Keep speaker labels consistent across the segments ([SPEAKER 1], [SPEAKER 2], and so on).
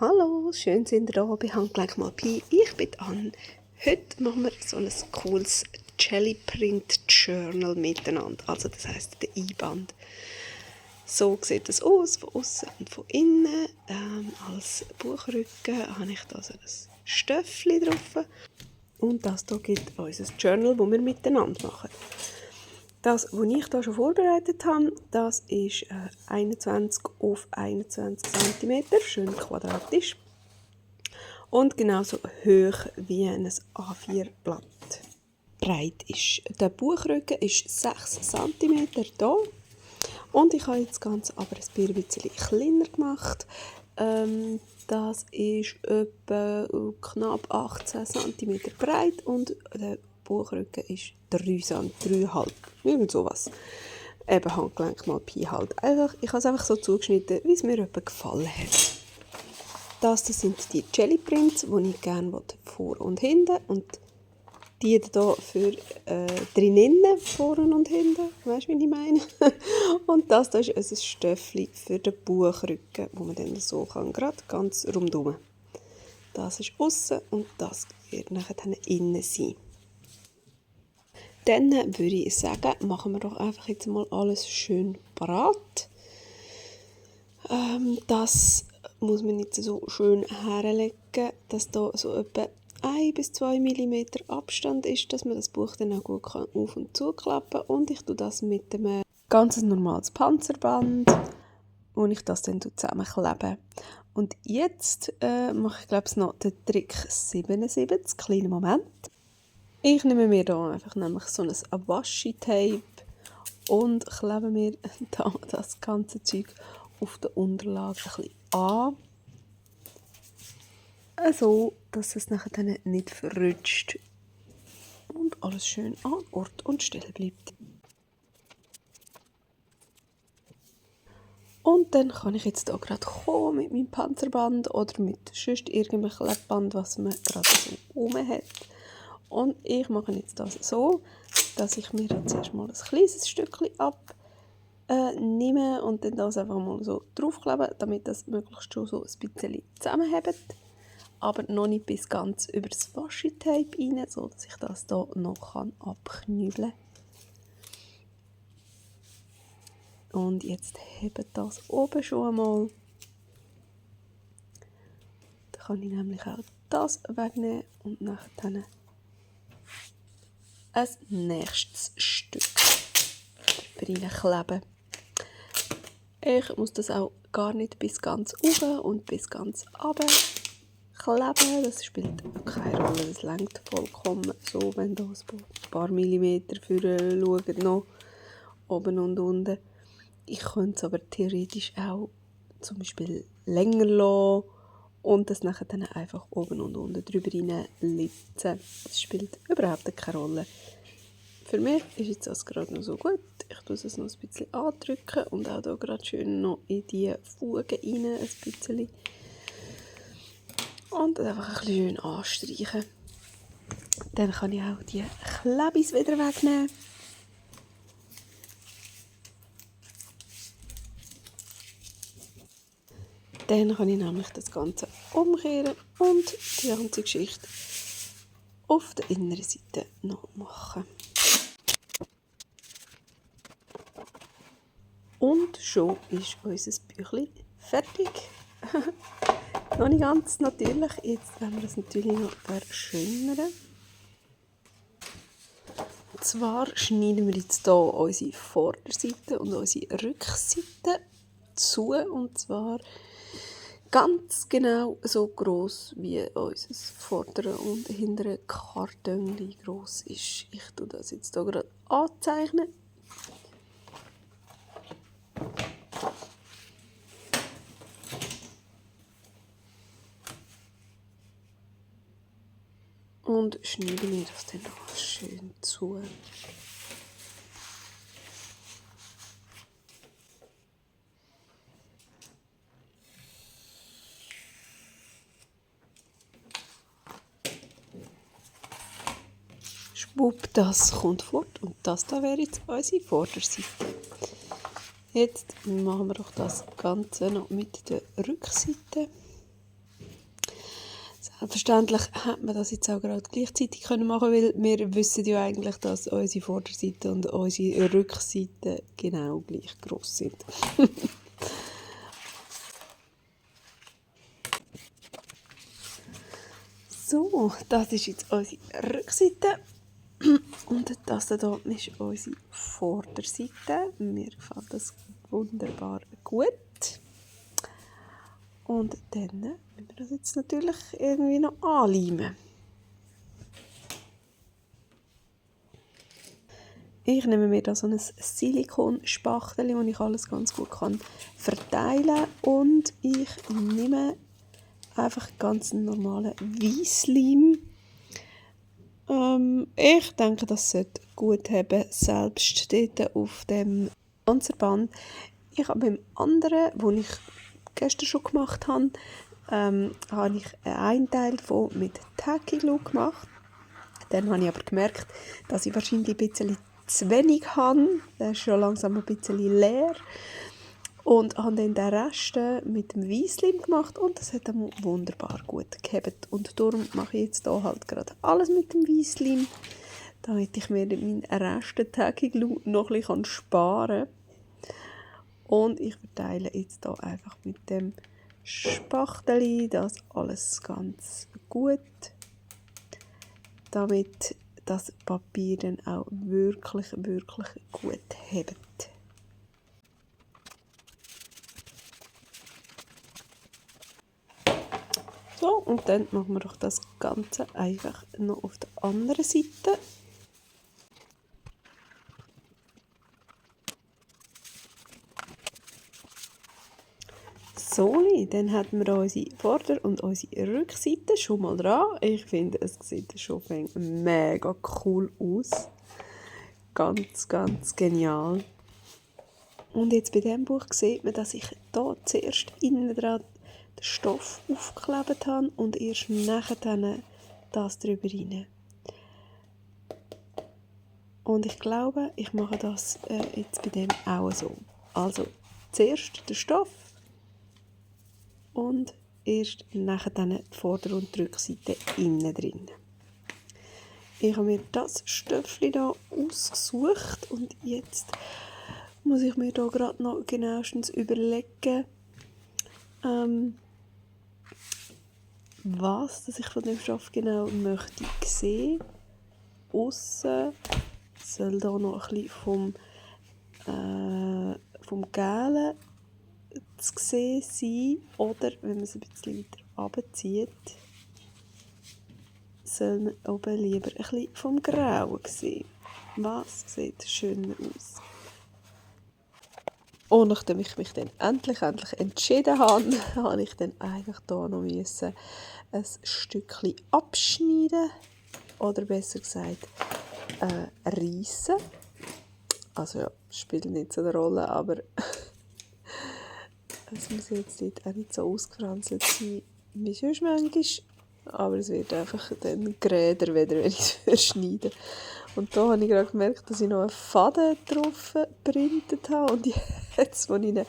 [SPEAKER 1] Hallo, schön sind ihr da bei Handgelenk mal Pi. Ich bin Anne. Heute machen wir so ein cooles Jelly Print Journal miteinander. Also das heisst der Einband. So sieht es aus, von außen und von innen. Als Buchrücken habe ich da so ein Stöffli drauf. Und das hier gibt uns ein Journal, das wir miteinander machen. Das, was ich hier schon vorbereitet habe, das ist 21 auf 21 cm, schön quadratisch. Und genauso hoch wie ein A4-Blatt breit ist. Der Buchrücken ist 6 cm da. Und ich habe jetzt das Ganze aber ein bisschen kleiner gemacht. Das ist etwa knapp 18 cm breit und der Buchrücken ist 3,5 irgend sowas. Eben Handgelenk mal Pi halt. Einfach, ich habe es einfach so zugeschnitten, wie es mir etwa gefallen hat. Das sind die Jelly Prints, die ich gerne vor und hinten. Und die hier für drinnen, vorne und hinten. Weißt du, wie ich meine? Und das hier ist ein Stöffli für den Buchrücken, wo man dann so kann, gerade ganz rundherum. Das ist außen und das wird nachher innen sein. Dann würde ich sagen, machen wir doch einfach jetzt mal alles schön parat. Das muss man jetzt so schön herlegen, dass da so etwa 1 bis 2 mm Abstand ist, dass man das Buch dann auch gut auf- und zuklappen kann. Und ich tue das mit einem ganz normales Panzerband, wo ich das dann zusammenklebe. Und jetzt mache ich, glaube ich, noch den Trick 77, kleinen Moment. Ich nehme mir hier einfach nämlich so ein Washi-Tape und klebe mir da das ganze Zeug auf der Unterlage ein bisschen an. So, dass es nachher dann nicht verrutscht und alles schön an Ort und Stelle bleibt. Und dann kann ich jetzt hier gerade kommen mit meinem Panzerband oder mit sonst irgendeinem Klebband, was man gerade so rum hat. Und ich mache jetzt das so, dass ich mir jetzt erstmal ein kleines Stückchen abnehme und dann das einfach mal so draufklebe, damit das möglichst schon so ein bisschen zusammenhebt. Aber noch nicht bis ganz über das Washi-Tape rein, sodass ich das hier noch abknübeln kann. Und jetzt hebt das oben schon einmal. Dann kann ich nämlich auch das wegnehmen und nachher dann ein nächstes Stück reinkleben. Ich muss das auch gar nicht bis ganz rauf und bis ganz runter kleben. Das spielt keine Rolle, das reicht vollkommen so, wenn da ein paar Millimeter für schauen, noch oben und unten. Ich könnte es aber theoretisch auch zum Beispiel länger lassen und das nachher dann einfach oben und unten drüber reinlitzen. Das spielt überhaupt keine Rolle. Für mich ist jetzt das gerade noch so gut. Ich tue es noch ein bisschen andrücken und auch hier gerade schön noch in die Fugen rein ein bisschen. Und das einfach ein bisschen schön anstreichen. Dann kann ich auch die Klebis wieder wegnehmen. Dann kann ich nämlich das Ganze umkehren und die ganze Geschichte auf der inneren Seite noch machen. Und schon ist unser Büchlein fertig. Noch nicht ganz natürlich, jetzt werden wir das natürlich noch verschönern. Und zwar schneiden wir jetzt hier unsere Vorderseite und unsere Rückseite zu, und zwar ganz genau so gross wie unser vordere und hintere Kartönchen gross ist. Ich tue das jetzt hier gerade anzeichnen. Und schneide mir das dann noch schön zu. Schwupp, das kommt fort und das da wäre jetzt unsere Vorderseite. Jetzt machen wir doch das Ganze noch mit der Rückseite. Selbstverständlich hätte man das jetzt auch gerade gleichzeitig machen können, weil wir wissen ja eigentlich, dass unsere Vorderseite und unsere Rückseite genau gleich gross sind. So, das ist jetzt unsere Rückseite und das hier ist unsere Vorderseite. Mir gefällt das wunderbar gut. Und dann müssen wir das jetzt natürlich irgendwie noch anleimen. Ich nehme mir da so ein Silikonspachtel, wo ich alles ganz gut verteilen kann. Und ich nehme einfach ganz normalen Weissleim. Ich denke, das sollte gut haben, selbst dort auf dem Panzerband. Ich habe beim anderen, das ich gestern schon gemacht habe, habe ich einen Teil davon mit Tacky Glue gemacht. Dann habe ich aber gemerkt, dass ich wahrscheinlich ein bisschen zu wenig habe. Der ist schon langsam ein bisschen leer. Und habe dann den Rest mit dem Weissleim gemacht und das hat dann wunderbar gut gehabt. Und darum mache ich jetzt hier halt gerade alles mit dem Weissleim, damit ich mir meinen Rest Tacky Glue noch ein bisschen sparen kann. Und ich verteile jetzt hier einfach mit dem Spachtel das alles ganz gut, damit das Papier dann auch wirklich gut hebt. So, und dann machen wir doch das Ganze einfach noch auf der anderen Seite. So, dann haben wir unsere Vorder- und unsere Rückseite schon mal dran. Ich finde, es sieht schon mega cool aus. Ganz genial. Und jetzt bei diesem Buch sieht man, dass ich hier zuerst innen dran den Stoff aufgeklebt habe und erst nachher dann das drüber rein. Und ich glaube, ich mache das jetzt bei dem auch so. Also zuerst den Stoff und erst nachher dann die Vorder- und die Rückseite innen drin. Ich habe mir das Stöffchen hier ausgesucht und jetzt muss ich mir hier gerade noch genauestens überlegen, was dass ich von dem Stoff genau möchte sehen. Aussen soll da noch ein bisschen vom Gelen zu sehen sein. Oder wenn man es ein bisschen weiter runterzieht, soll man oben lieber ein bisschen vom Grauen sehen. Was sieht schöner aus? Und nachdem ich mich dann endlich entschieden habe, habe ich dann eigentlich hier noch ein Stückchen abschneiden. Oder besser gesagt, reissen. Also ja, spielt nicht so eine Rolle, aber es muss jetzt dort auch nicht so ausgefranselt sein wie sonst manchmal. Aber es wird einfach dann geräder, wenn ich es verschneide. Und da habe ich gerade gemerkt, dass ich noch einen Faden drauf geprintet habe. Und jetzt, als ich ihn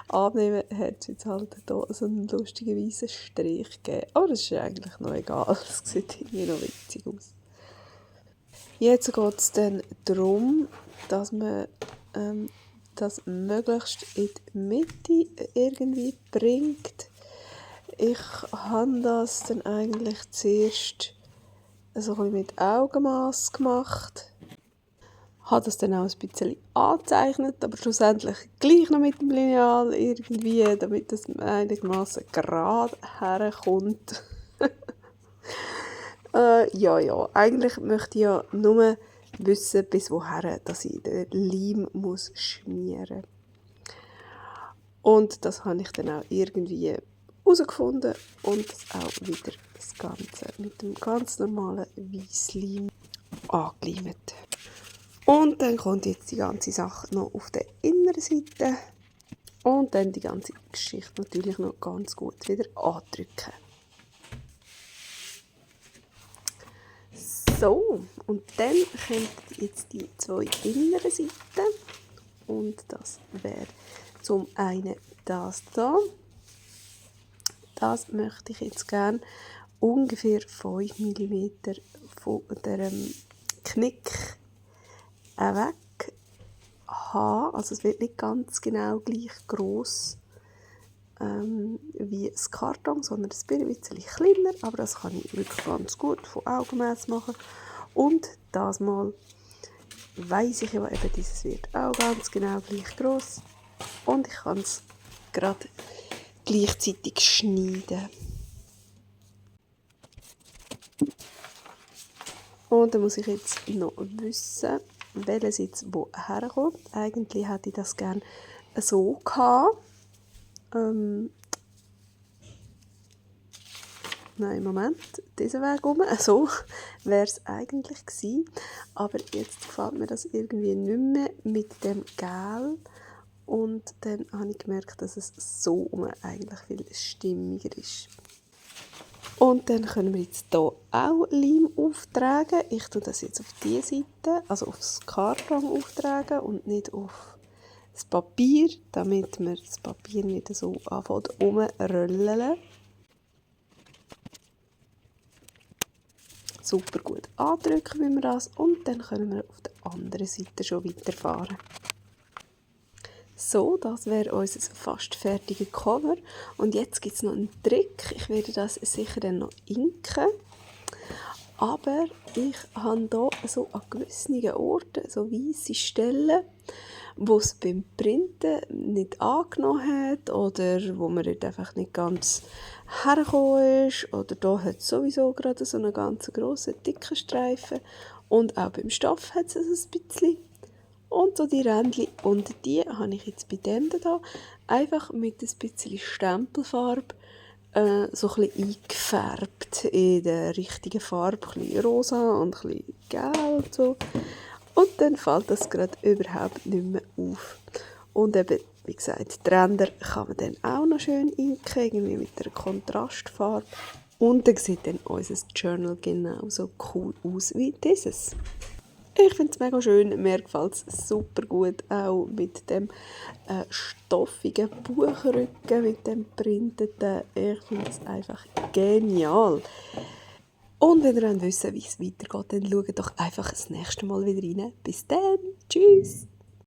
[SPEAKER 1] abnehme, hat es jetzt halt hier so einen lustigen weißen Strich gegeben. Aber das ist eigentlich noch egal. Es sieht irgendwie noch witzig aus. Jetzt geht es dann darum, dass man das möglichst in die Mitte irgendwie bringt. Ich habe das dann eigentlich zuerst so ein bisschen mit Augenmaß gemacht. Habe das dann auch ein bisschen angezeichnet, aber schlussendlich gleich noch mit dem Lineal irgendwie, damit das einigermaßen gerade herkommt. Ja, eigentlich möchte ich ja nur wissen, bis woher dass ich den Leim muss schmieren. Und das habe ich dann auch irgendwie herausgefunden und auch wieder das Ganze mit dem ganz normalen Weissleim angeleimt. Und dann kommt jetzt die ganze Sache noch auf der inneren Seite und dann die ganze Geschichte natürlich noch ganz gut wieder andrücken. So, und dann kommen jetzt die zwei inneren Seiten und das wäre zum einen das hier. Das möchte ich jetzt gerne ungefähr 5 mm von dem Knick weg habe. Also es wird nicht ganz genau gleich gross wie das Karton, sondern ein bisschen kleiner, aber das kann ich wirklich ganz gut von Augenmaß machen. Und das Mal weiss ich ja eben, dieses wird auch ganz genau gleich gross und ich kann es gerade gleichzeitig schneiden. Und dann muss ich jetzt noch wissen, welches jetzt woher kommt. Eigentlich hätte ich das gerne so gehabt. Nein, Moment, diesen Weg rum. So wäre es eigentlich gewesen. Aber jetzt gefällt mir das irgendwie nicht mehr mit dem Gel. Und dann habe ich gemerkt, dass es so eigentlich viel stimmiger ist. Und dann können wir jetzt hier auch Leim auftragen. Ich tue das jetzt auf diese Seite, also auf das Karton auftragen und nicht auf das Papier, damit wir das Papier nicht so anfängt rumrollen. Super gut andrücken wir das und dann können wir auf der anderen Seite schon weiterfahren. So, das wäre unser fast fertiges Cover. Und jetzt gibt es noch einen Trick. Ich werde das sicher dann noch inken. Aber ich habe hier so an gewissen Orten so weisse Stellen, wo es beim Printen nicht angenommen hat oder wo man dort einfach nicht ganz hergekommen ist. Oder hier hat es sowieso gerade so einen ganz grossen, dicken Streifen. Und auch beim Stoff hat es ein bisschen. Und so die Rändchen und die habe ich jetzt bei dem hier einfach mit ein bisschen Stempelfarbe so ein bisschen eingefärbt in der richtigen Farbe, ein bisschen rosa und ein bisschen gelb und so. Und dann fällt das gerade überhaupt nicht mehr auf. Und eben, wie gesagt, die Ränder kann man dann auch noch schön inken, irgendwie mit einer Kontrastfarbe. Und dann sieht dann unser Journal genauso cool aus wie dieses. Ich finde es mega schön, mir gefällt es super gut, auch mit dem stoffigen Buchrücken, mit dem printeten. Ich finde es einfach genial. Und wenn ihr wissen wollt, wie es weitergeht, dann schaut doch einfach das nächste Mal wieder rein. Bis dann, tschüss!